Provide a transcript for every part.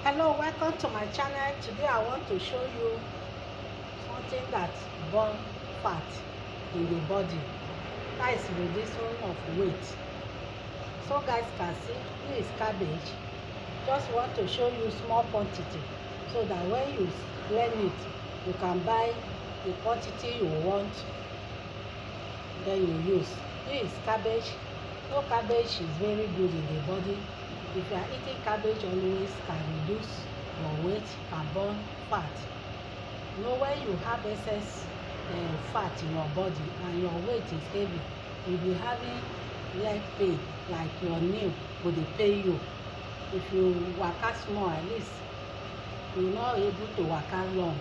Hello, welcome to my channel. Today I want to show you something that burn fat in the body. That is reduction of weight. So guys can see this is cabbage. Just want to show you small quantity so that when you blend it, you can buy the quantity you want, then you use. This is cabbage. No, cabbage is very good in the body. If you are eating cabbage always, can reduce your weight, can burn fat. You know, when you have excess fat in your body and your weight is heavy, you'll be having leg pain, like your knee will dey pain you. If you waka small, at least you're not able to waka long.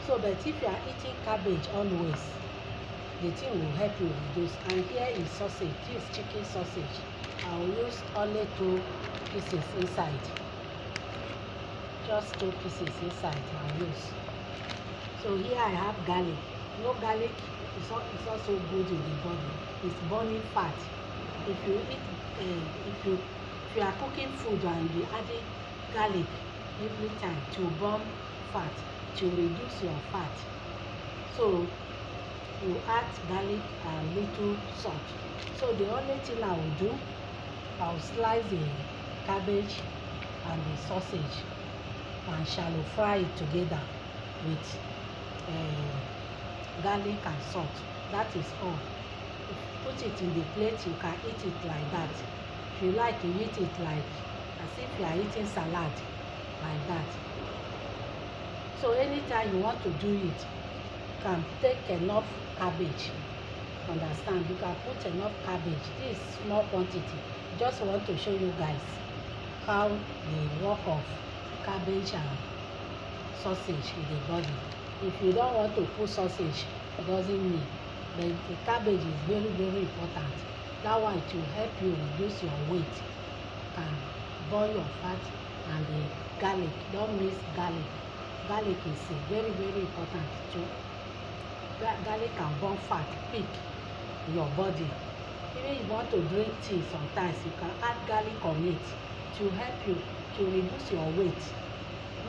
So but if you are eating cabbage always, the thing will help you reduce. And here is sausage. This is chicken sausage. I will use only 2 pieces inside. Just 2 pieces inside I'll use. So here I have garlic. No, garlic is also good in the body. It's burning fat. If you eat, if you are cooking food and you adding garlic every time to burn fat, to reduce your fat. So you add garlic and little salt. So the only thing I will do, I'll slice the cabbage and the sausage and shallow fry it together with garlic and salt. That is all. Put it in the plate, you can eat it like that. If you like, you eat it like as if you are eating salad, like that. So anytime you want to do it, you can take enough cabbage. Understand? You can put enough cabbage. This is small quantity. Just want to show you guys how the work of cabbage and sausage in the body. If you don't want to put sausage, it doesn't mean. But the cabbage is very, very important. That one it will help you reduce your weight, can burn your fat, and the garlic. Don't miss garlic. Garlic is very, very important too. Garlic can burn fat quick in your body. Even if you want to drink tea sometimes, you can add garlic on it to help you to reduce your weight.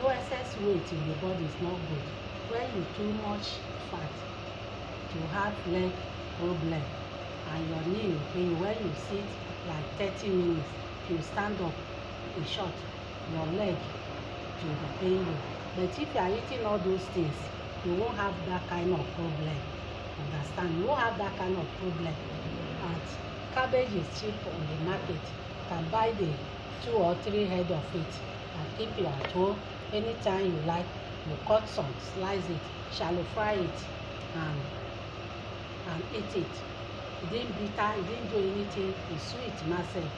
No excess weight in the body is not good. When you too much fat, you have leg problem and your knee will pain you. When you sit like 30 minutes, if you stand up a short, your leg will be pain you. But if you are eating all those things, you won't have that kind of problem. Understand? You won't have that kind of problem. And cabbage is cheap on the market. You can buy the 2 or 3 head of it and keep it at home. Anytime you like, you cut some, slice it, shallow fry it, and eat it. It didn't bitter, it didn't do anything. It's sweet myself.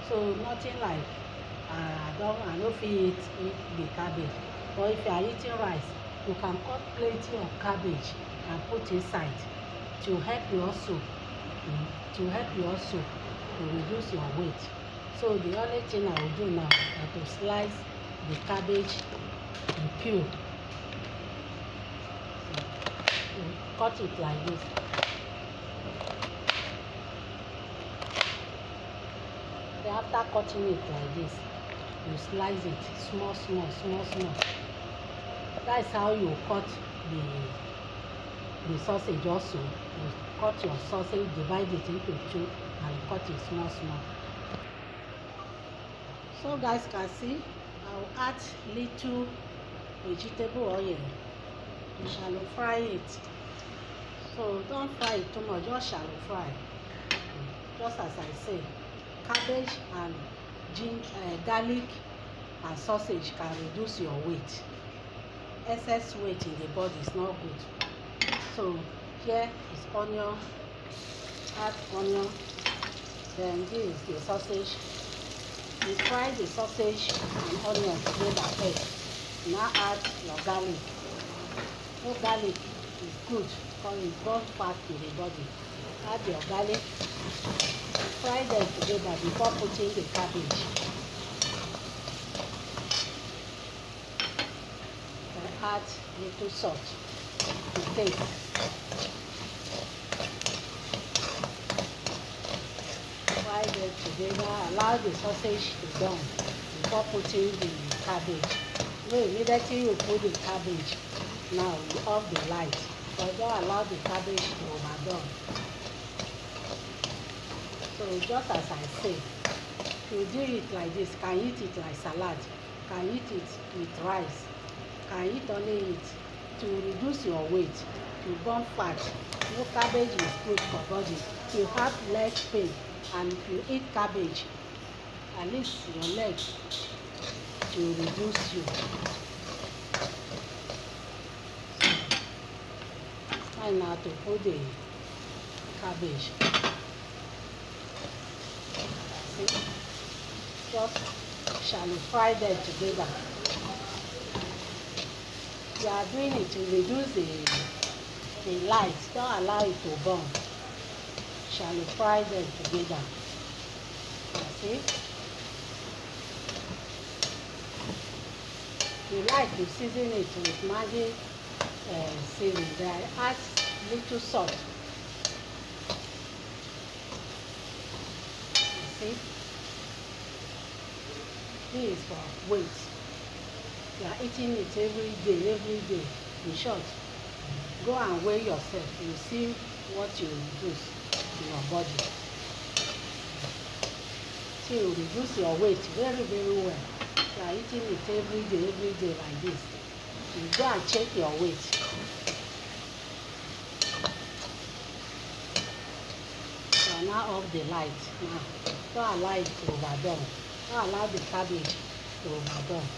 So nothing like I don't feel eat the cabbage. Or if you are eating rice, you can cut plenty of cabbage and put inside to help you also to reduce your weight. So the only thing I will do now is to slice the cabbage in peel. So, cut it like this. Then after cutting it like this, you slice it small. That is how you cut the sausage also. You cut your sausage, divide it into 2, and cut it small. So guys can see, I'll add little vegetable oil. You shallow fry it. So don't fry it too much, just shallow fry. Just as I say, cabbage and garlic and sausage can reduce your weight. Excess weight in the body is not good. So here is onion. Add onion. Then this is the sausage. You fry the sausage and onion together first. Now add your garlic. No, garlic is good because it burns fat in the body. Add your garlic. Fry them together before putting the cabbage. And add little salt to taste. Fry them together. Allow the sausage to done before putting the cabbage. No, immediately you put the cabbage, now you off the light, but don't allow the cabbage to overdone. So just as I say, you do it like this, can eat it like salad, can eat it with rice, can eat only it to reduce your weight, to burn fat. No, cabbage is good for body. You have leg pain, and if you eat cabbage, at least your leg will reduce you. Try now to put the cabbage. See? Just shallow fry them together. You are doing it to reduce the light. Don't allow it to burn. Shallow fry them together. See? You like to season it with Maggi seasoning. I add little salt. See? This is for weight. You are eating it every day. In short, go and weigh yourself. You see what you reduce in your body. So you reduce your weight very well. You are eating it every day like this. You go and check your weight. So now off the light. Now don't allow it to overdone. Don't allow the cabbage to overdone.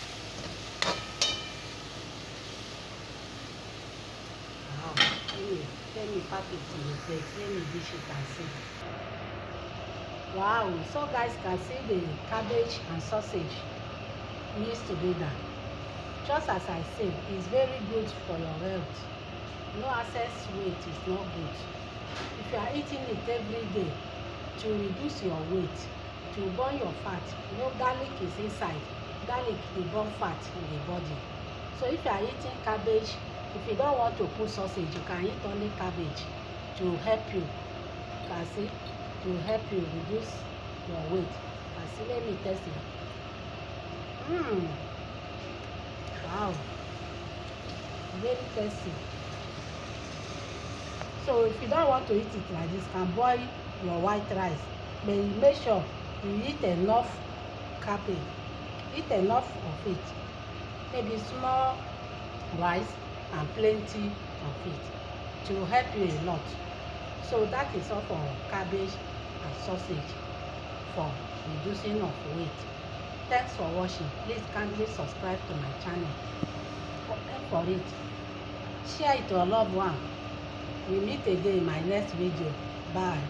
Wow. Let me pack it in the plate. Let me dish it and see. Wow. So guys can see the cabbage and sausage mixed together. Just as I said, it's very good for your health. No excess weight is not good. If you are eating it every day to reduce your weight, to burn your fat, you know garlic is inside. Garlic dey burn fat in the body. So if you are eating cabbage, if you don't want to put sausage, you can eat only cabbage to help you. You can see, to help you reduce your weight. You can see, let me test it. Wow, very tasty. So if you don't want to eat it like this, you can boil your white rice, but you make sure you eat enough cabbage, eat enough of it, maybe small rice and plenty of it to help you a lot. So that is all for cabbage and sausage for reducing of weight. Thanks for watching. Please kindly subscribe to my channel. Comment for it. Share it to a loved one. We meet again in my next video. Bye.